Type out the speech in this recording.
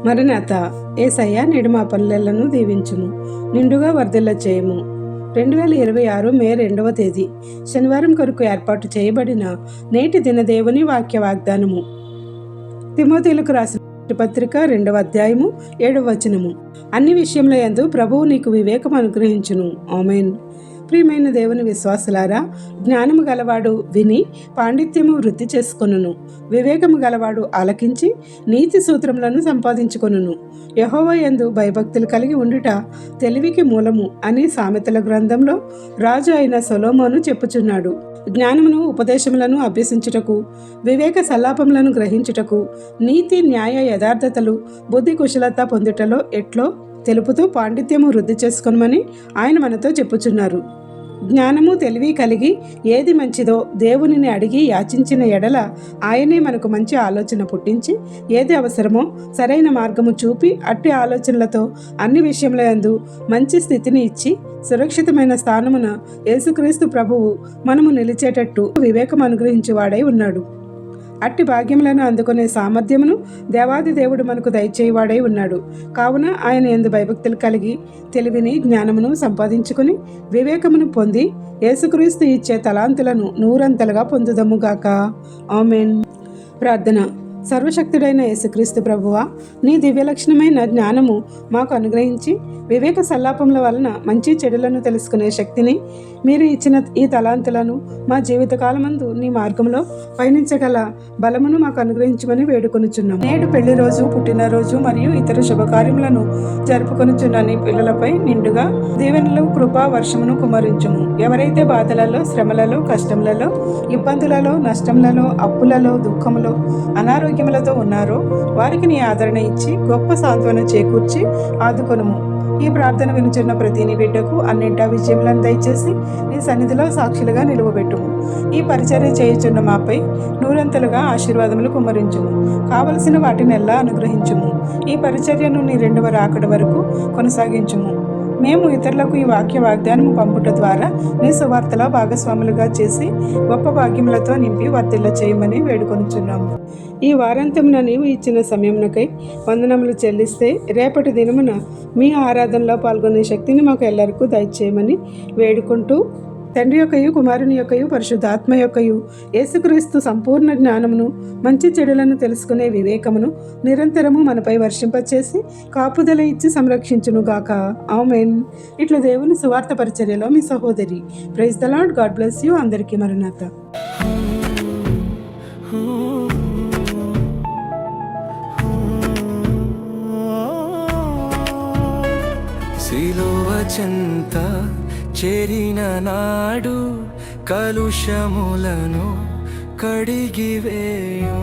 మరణాత యేసయ్య నేడు మా పల్లెలను దీవించుము, నిండుగా వర్ధిల్ల చేయము. 2026 మే 2వ తేదీ శనివారం కొరకు ఏర్పాటు చేయబడిన నేటి దిన దేవుని వాక్య వాగ్దానము. తిమోతేయులకు రాసిన పత్రిక 2వ అధ్యాయము 7వ వచనము. అన్ని విషయముల యందు ప్రభువు నీకు వివేకం అనుగ్రహించును. ఆమేన్. ప్రియమైన దేవుని విశ్వాసులారా, జ్ఞానము గలవాడు విని పాండిత్యము వృద్ధి చేసుకొనును, వివేకము గలవాడు ఆలకించి నీతి సూత్రములను సంపాదించుకొనును. యెహోవా యందు భయభక్తులు కలిగి ఉండుట తెలివికి మూలము అని సామెతల గ్రంథంలో రాజు అయిన సొలొమోను చెప్పుచున్నాడు. జ్ఞానమును ఉపదేశములను అభ్యసించుటకు, వివేక సల్లాపములను గ్రహించుటకు, నీతి న్యాయ యథార్థతలు బుద్ధి కుశలత పొందుటలో ఎట్లో తెలుపుతూ పాండిత్యము వృద్ధి చేసుకొనమని ఆయన మనతో చెప్పుచున్నారు. జ్ఞానము తెలివి కలిగి ఏది మంచిదో దేవునిని అడిగి యాచించిన ఎడల ఆయనే మనకు మంచి ఆలోచన పుట్టించి ఏది అవసరమో సరైన మార్గము చూపి అట్టి ఆలోచనలతో అన్ని విషయముల యందు మంచి స్థితిని ఇచ్చి సురక్షితమైన స్థానమున యేసుక్రీస్తు ప్రభువు మనము నిలిచేటట్టు వివేకం అనుగ్రహించువాడై ఉన్నాడు. అట్టి భాగ్యములను అందుకునే సామర్థ్యమును దేవాది దేవుడు మనకు దయచేయవాడై ఉన్నాడు. కావున ఆయన యందు భయభక్తులు కలిగి తెలివిని జ్ఞానమును సంపాదించుకుని వివేకమును పొంది యేసుక్రీస్తు ఇచ్చే తలాంతులను నూరంతలుగా పొందుదముగాక. ఆమేన్. ప్రార్థన. సర్వశక్తుడైన యేసుక్రీస్తు ప్రభువా, నీ దివ్యలక్షణమైన జ్ఞానము మాకు అనుగ్రహించి వివేక సల్లాపముల వలన మంచి చెడులను తెలుసుకునే శక్తిని, మీరు ఇచ్చిన ఈ తలాంతులను మా జీవితకాలమందు నీ మార్గంలో పయనించగల బలమును మాకు అనుగ్రహించమని వేడుకొనుచున్నాం. నేడు పెళ్లి రోజు, పుట్టినరోజు మరియు ఇతర శుభకార్యములను జరుపుకొనుచున్న నీ పిల్లలపై నిండుగా దీవెనలు, కృపా వర్షమును కుమరించుము. ఎవరైతే బాధలలో, శ్రమలలో, కష్టములలో, ఇబ్బందులలో, నష్టములలో, అప్పులలో, దుఃఖములో, అనారోగ్యములతో ఉన్నారో వారికి నీ ఆదరణ ఇచ్చి గొప్ప సాంత్వన చేకూర్చి ఆదుకొనుము. ఈ ప్రార్థన వినుచున్న ప్రతి నీ బిడ్డకు అన్నింటా విజయములను దయచేసి నీ సన్నిధిలో సాక్షులుగా నిలువబెట్టుము. ఈ పరిచర్య చేయుచున్న మాపై నూరంతలుగా ఆశీర్వాదములు కుమ్మరించుము. కావలసిన వాటిని ఎల్లా అనుగ్రహించుము. ఈ పరిచర్యను నీ 2వ రాకడ వరకు కొనసాగించుము. మేము ఇతరులకు ఈ వాక్య వాగ్దానము పంపుట ద్వారా నీ సువార్తలో భాగస్వాములుగా చేసి గొప్ప భాగ్యములతో నింపి వర్ధిల్ల చేయమని వేడుకొనుచున్నాము. ఈ వారాంతమున నీవు ఇచ్చిన సమయమునకై వందనములు చెల్లిస్తే రేపటి దినమున మీ ఆరాధనలో పాల్గొనే శక్తిని మాకు ఎల్లరికూ దయచేయమని వేడుకుంటూ, తండ్రి యొక్కయు, కుమారుని యొక్కయు, పరిశుద్ధాత్మ యొక్కయు, యేసుక్రీస్తు సంపూర్ణ జ్ఞానమును, మంచి చెడులను తెలుసుకునే వివేకమును నిరంతరము మనపై వర్షింపచేసి కాపుదల ఇచ్చి సంరక్షించునుగాక. ఆమేన్. ఇట్లా దేవుని సువార్త పరిచర్యలో మీ సహోదరి. Praise the Lord. God bless you. అందరికీ మరణాత. సిలువ చెంత చేరిన నాడు కలుషములను కడిగివేయు.